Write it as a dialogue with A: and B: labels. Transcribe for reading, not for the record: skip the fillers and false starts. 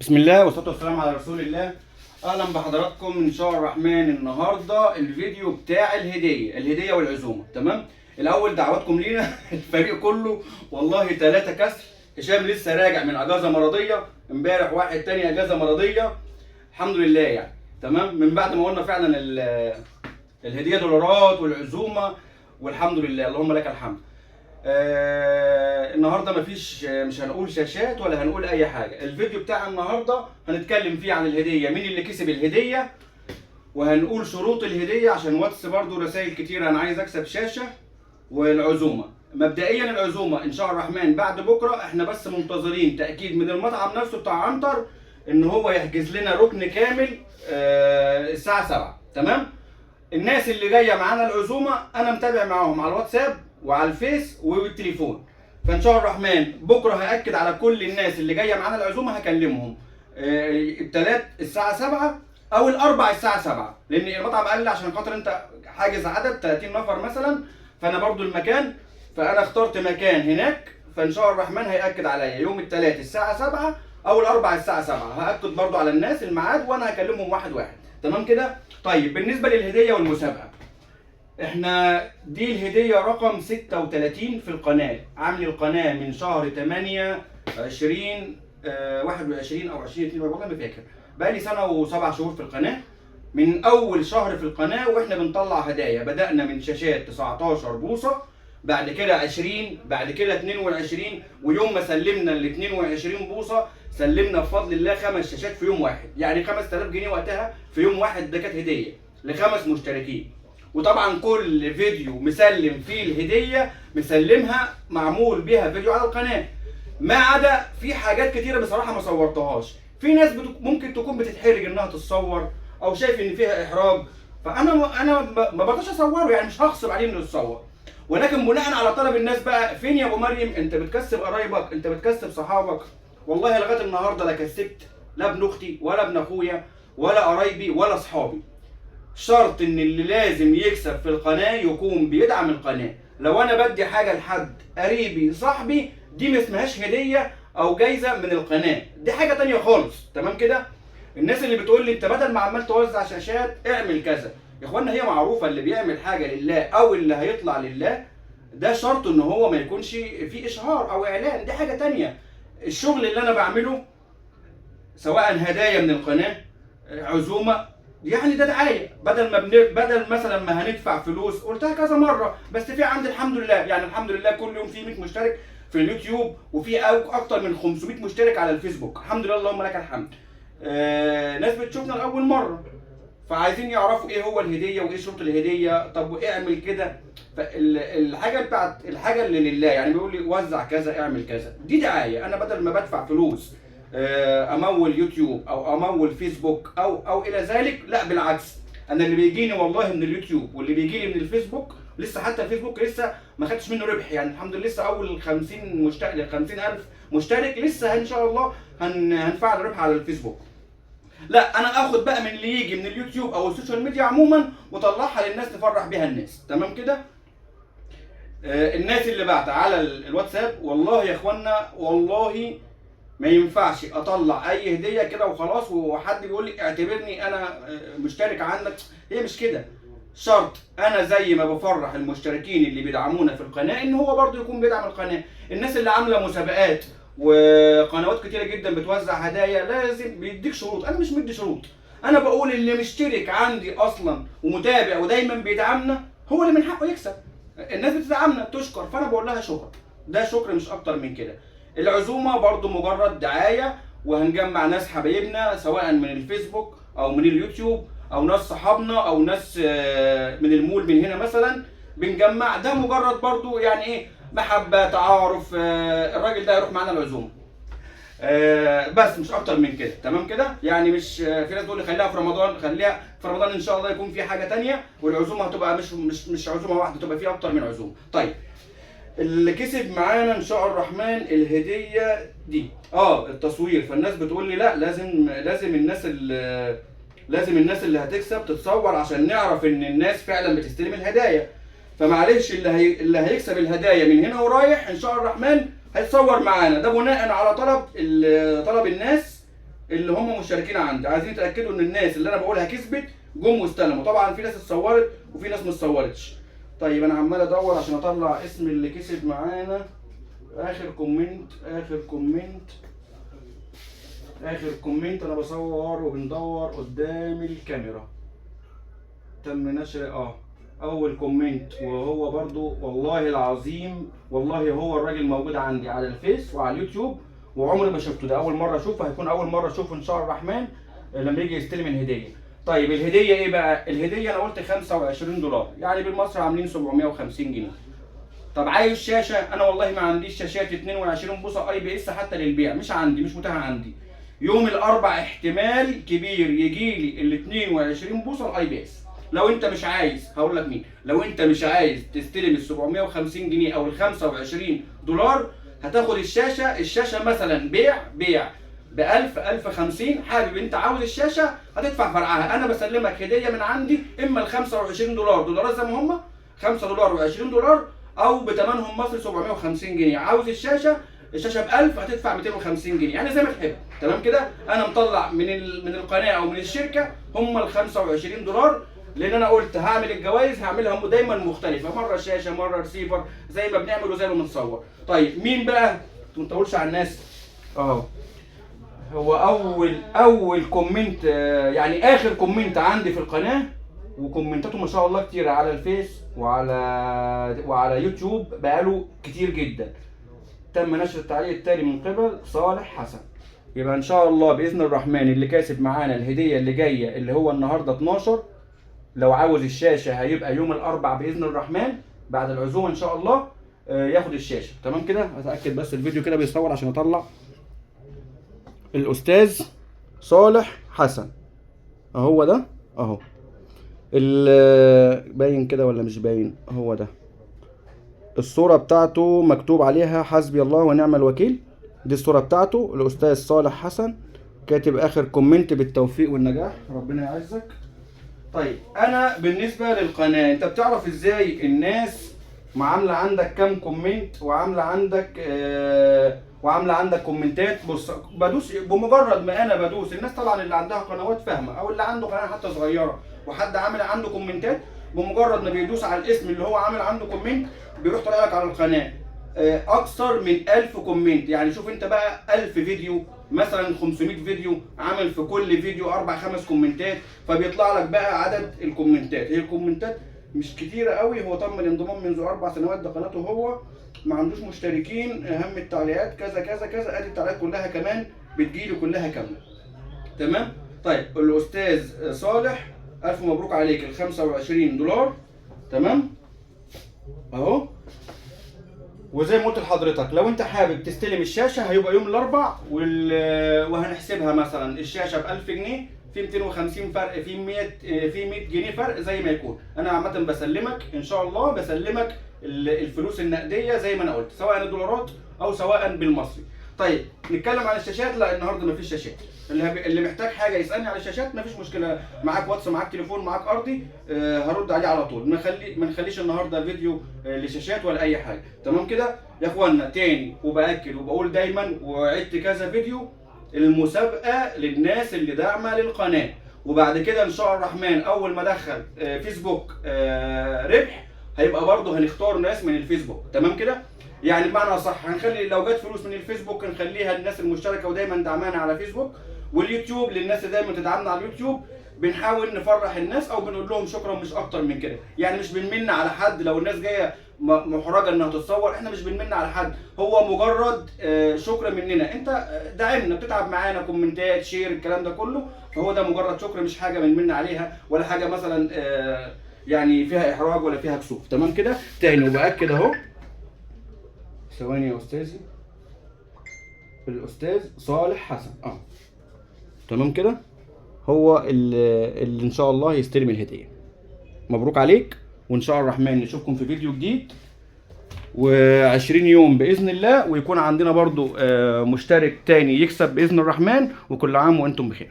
A: بسم الله والصلاة والسلام على رسول الله. أهلا بحضراتكم إن شاء الرحمن. النهاردة الفيديو بتاع الهدية والعزومة. تمام. الأول دعواتكم لينا الفريق كله والله 3 كسر. هشام لسه راجع من أجازة مرضية امبارح، واحد تاني أجازة مرضية الحمد لله يعني. تمام. من بعد ما قلنا فعلا الهدية دولارات والعزومة والحمد لله اللهم لك الحمد. النهارده مش هنقول شاشات ولا هنقول اي حاجه. الفيديو بتاع النهارده هنتكلم فيه عن الهديه، مين اللي كسب الهديه، وهنقول شروط الهديه عشان واتس برضو رسائل كتير انا عايز اكسب شاشه. والعزومه مبدئيا العزومه ان شاء الرحمن بعد بكره، احنا بس منتظرين تاكيد من المطعم نفسه بتاع عنتر ان هو يحجز لنا ركن كامل الساعه 7. تمام. الناس اللي جايه معانا العزومه انا متابع معاهم على الواتساب وعلى الفيس وبالتليفون، فان شاء الرحمن بكره هاكد على كل الناس اللي جايه معانا العزومه، هكلمهم الثلاث الساعه 7 او الاربع الساعه 7، لان المطعم قال لي عشان خاطر انت حاجز عدد 30 نفر مثلا، فانا برضو المكان، فانا اخترت مكان هناك، فان شاء الرحمن هياكد عليا يوم الثلاث الساعه 7 او الاربع الساعه 7، هاكد برضو على الناس الميعاد وانا هكلمهم واحد واحد. تمام كده. طيب بالنسبه للهديه والمسابقه، احنا دي الهدية رقم 36 في القناة، عامل القناة من شهر 8 20 21 او 20 والله ما فاكر، بقالي سنة و7 شهور في القناة. من اول شهر في القناة واحنا بنطلع هدايا، بدأنا من شاشات 19 بوصة، بعد كده 20، بعد كده 22، ويوم ما سلمنا ال 22 بوصة سلمنا بفضل الله 5 شاشات في يوم واحد، يعني 5000 جنيه وقتها في يوم واحد، ده كانت هدية ل5 مشتركين. وطبعا كل فيديو مسلم فيه الهديه مسلمها معمول بيها فيديو على القناه، ما عدا في حاجات كتيره بصراحه ما صورتهاش. في ناس ممكن تكون بتتحرج انها تتصور او شايف ان فيها احراج، فانا ما برضاش اصوره، يعني مش هغصب عليه انه يتصور، ولكن بناء على طلب الناس بقى. فين يا ابو مريم انت بتكسب قرايبك، انت بتكسب صحابك؟ والله لغايه النهارده لا كسبت لا ابن اختي ولا ابن اخويا ولا قرايبي ولا اصحابي. شرط ان اللي لازم يكسب في القناه يكون بيدعم القناه. لو انا بدي حاجه لحد قريبي صاحبي دي ما اسمهاش هديه او جايزه من القناه، دي حاجه تانية خالص. تمام كده. الناس اللي بتقول لي انت بدل ما عمال توزع شاشات اعمل كذا، يا اخوانا هي معروفه، اللي بيعمل حاجه لله او اللي هيطلع لله ده شرط ان هو ما يكونش فيه اشهار او اعلان، دي حاجه تانية. الشغل اللي انا بعمله سواء هدايا من القناه عزومه، يعني ده دعايه، بدل مثلا ما هندفع فلوس، قلتها كذا مره، بس في عندي الحمد لله، يعني الحمد لله كل يوم في 100 مشترك في اليوتيوب، وفي اكتر من 500 مشترك على الفيسبوك، الحمد لله اللهم لك الحمد. ناس بتشوفنا لاول مره فعايزين يعرفوا ايه هو الهديه وايه شروط الهديه، طب واعمل كده. فالحاجه بتاعت الحاجه اللي لله، يعني بيقول لي وزع كذا اعمل كذا، دي دعايه. انا بدل ما بدفع فلوس امول يوتيوب او امول فيسبوك او الى ذلك، لا بالعكس، انا اللي بيجيني والله من اليوتيوب واللي بيجي لي من الفيسبوك، لسه حتى الفيسبوك لسه ما خدتش منه ربح، يعني الحمد لله لسه اول 50 مشترك 50000 مشترك لسه ان شاء الله هنفعل ربح على الفيسبوك. لا انا اخد بقى من اللي يجي من اليوتيوب او السوشيال ميديا عموما واطلعها للناس تفرح بيها الناس. تمام كده. الناس اللي بعت على الواتساب، والله يا اخوانا والله ما ينفعش اطلع اي هديه كده وخلاص وحد بيقول لي اعتبرني انا مشترك عندك، هي مش كده. شرط انا زي ما بفرح المشتركين اللي بيدعمونا في القناه ان هو برضو يكون بيدعم القناه. الناس اللي عامله مسابقات وقنوات كتيره جدا بتوزع هدايا لازم بيديك شروط، انا مش مدي شروط، انا بقول اللي مشترك عندي اصلا ومتابع ودايما بيدعمنا هو اللي من حقه يكسب. الناس بتدعمنا تشكر، فانا بقول لها شكر، ده شكر مش اكتر من كده. العزومه برضو مجرد دعايه، وهنجمع ناس حبايبنا سواء من الفيسبوك او من اليوتيوب او ناس صحابنا او ناس من المول من هنا مثلا، بنجمع، ده مجرد برضو يعني ايه، محبه تعارف، الراجل ده يروح معانا العزومه، بس مش اكتر من كده. تمام كده. يعني مش في ناس تقول لي خليها في رمضان، خليها في رمضان ان شاء الله يكون في حاجه تانية، والعزومه هتبقى مش عزومه واحده، تبقى فيها اكتر من عزومه. طيب اللي كسب معانا ان شاء الرحمن الهديه دي التصوير، فالناس بتقول لي لا لازم الناس اللي هتكسب تتصور عشان نعرف ان الناس فعلا بتستلم الهدايا. فمعلش اللي هيكسب الهدايا من هنا ورايح ان شاء الرحمن هيتصور معانا، ده بناء على طلب الناس اللي هم مشتركين عندي، عايزين يتاكدوا ان الناس اللي انا بقولها كسبت جم واستلموا. طبعا في ناس اتصورت وفي ناس ما اتصورتش. طيب انا عمال ادور عشان اطلع اسم اللي كسب معانا. اخر كومنت انا بصور وبندور قدام الكاميرا. تم نشر اول كومنت، وهو برضو والله العظيم والله هو الراجل موجود عندي على الفيس وعلى اليوتيوب وعمري ما شفته. ده اول مره اشوفه، هيكون اول مره اشوفه ان شاء الله الرحمن لما يجي يستلم الهديه. طيب الهديه ايه بقى؟ الهديه انا قلت 25 دولار، يعني بالمصري عاملين 750 جنيه. طب عايز شاشه؟ انا والله ما عنديش شاشات 22 بوصه اي بي اس حتى للبيع، مش عندي، مش متاحه عندي. يوم الاربع احتمال كبير يجي لي ال 22 بوصه الاي بي اس. لو انت مش عايز، هقول لك مين، لو انت مش عايز تستلم ال 750 جنيه او ال 25 دولار هتاخد الشاشه مثلا بيع ب 1000 1050. حابب انت عاوز الشاشه هتدفع فرعها. انا بسلمك هديه من عندي، اما ال 25 دولار زي ما هم 5 دولار و20 دولار، او بثمنهم مصري 750 جنيه. عاوز الشاشه ب 1000 هتدفع 250 جنيه، يعني زي ما تحب. تمام كده؟ انا مطلع من القناه او من الشركه هم ال 25 دولار، لان انا قلت هعمل الجوائز هعملها دايما مختلفه، مره شاشه مره ريسيفر زي ما بنعمل وزي ما بنصور. طيب مين بقى؟ ما تقولش على الناس. هو اول كومنت، يعني اخر كومنت عندي في القناه، وكومنتاته ما شاء الله كتير على الفيس وعلى يوتيوب بقاله كتير جدا. تم نشر التعليق التالي من قبل صالح حسن. يبقى ان شاء الله باذن الرحمن اللي كاسب معانا الهديه اللي جايه اللي هو النهارده 12، لو عاوز الشاشه هيبقى يوم الاربع باذن الرحمن بعد العزومه ان شاء الله ياخد الشاشه. تمام كده؟ اتاكد بس الفيديو كده بيصور عشان اطلع الاستاذ صالح حسن. اهو ده اهو، باين كده ولا مش باين؟ هو ده الصورة بتاعته مكتوب عليها حسبي الله ونعم الوكيل. دي الصورة بتاعته، الأستاذ صالح حسن، كاتب آخر كومنت بالتوفيق والنجاح، ربنا يعزك. طيب أنا بالنسبة للقناة، أنت بتعرف إزاي الناس عاملة عندك كام كومنت وعاملة عندك كومنتات؟ بص، بدوس بمجرد ما أنا بدوس، الناس طبعا اللي عندها قنوات فاهمة أو اللي عنده قناة حتى صغيرة وحد عامل عنده كومنتات، بمجرد ما بيدوس على الاسم اللي هو عامل عنده كومنت بيروح طالع لك على القناه اكثر من 1000 كومنت. يعني شوف انت بقى 1000 فيديو مثلا 500 فيديو عامل في كل فيديو 4 5 كومنتات، فبيطلع لك بقى عدد الكومنتات. هي الكومنتات مش كتيره قوي، هو تم الانضمام منذ 4 سنوات، ده قناته هو، ما عندوش مشتركين. اهم التعليقات كذا كذا كذا، ادي التعليقات كلها كمان بتجيلي كلها كامله. تمام؟ طيب الاستاذ صالح الف مبروك عليك ال 25 دولار. تمام؟ اهو. وزي ما قلت لحضرتك لو انت حابب تستلم الشاشه هيبقى يوم الاربع، وهنحسبها مثلا الشاشه ب 1000 جنيه، في 250 فرق، في 100 جنيه فرق زي ما يكون. انا عامه بسلمك ان شاء الله، بسلمك الفلوس النقديه زي ما انا قلت، سواء الدولارات او سواء بالمصري. طيب نتكلم عن الشاشات. لا النهارده مفيش شاشات، اللي محتاج حاجه يسالني على الشاشات مفيش مشكله. معاك واتس، معاك تليفون، معاك ارضي، هرد عليه على طول. ما نخليش النهارده فيديو لشاشات ولا اي حاجه. تمام كده يا اخوانا؟ تاني وباكد وبقول دايما وعدت كذا فيديو، المسابقه للناس اللي داعمه للقناه، وبعد كده ان شاء الله الرحمن اول ما ادخل فيسبوك ربح هيبقى برضه هنختار ناس من الفيسبوك. تمام كده؟ يعني بمعنى صح هنخلي لو جت فلوس من الفيسبوك نخليها للناس المشتركه ودايما دعمانا على فيسبوك، واليوتيوب للناس اللي دايما تدعمنا على اليوتيوب. بنحاول نفرح الناس او بنقول لهم شكرا، مش اكتر من كده. يعني مش بنمن على حد، لو الناس جايه محرجه انها تتصور احنا مش بنمن على حد، هو مجرد شكر مننا. انت داعمنا، بتتعب معانا، كومنتات، شير، الكلام ده كله، فهو ده مجرد شكر، مش حاجه بنمن عليها ولا حاجه مثلا يعني فيها احراج ولا فيها كسوف. تمام كده؟ تاني وباكد اهو، ثواني يا استاذي، الاستاذ صالح حسن تمام كده، هو اللي ان شاء الله يستلم الهديه. مبروك عليك، وان شاء الله الرحمن نشوفكم في فيديو جديد و20 يوم باذن الله، ويكون عندنا برضو مشترك تاني يكسب باذن الرحمن، وكل عام وانتم بخير.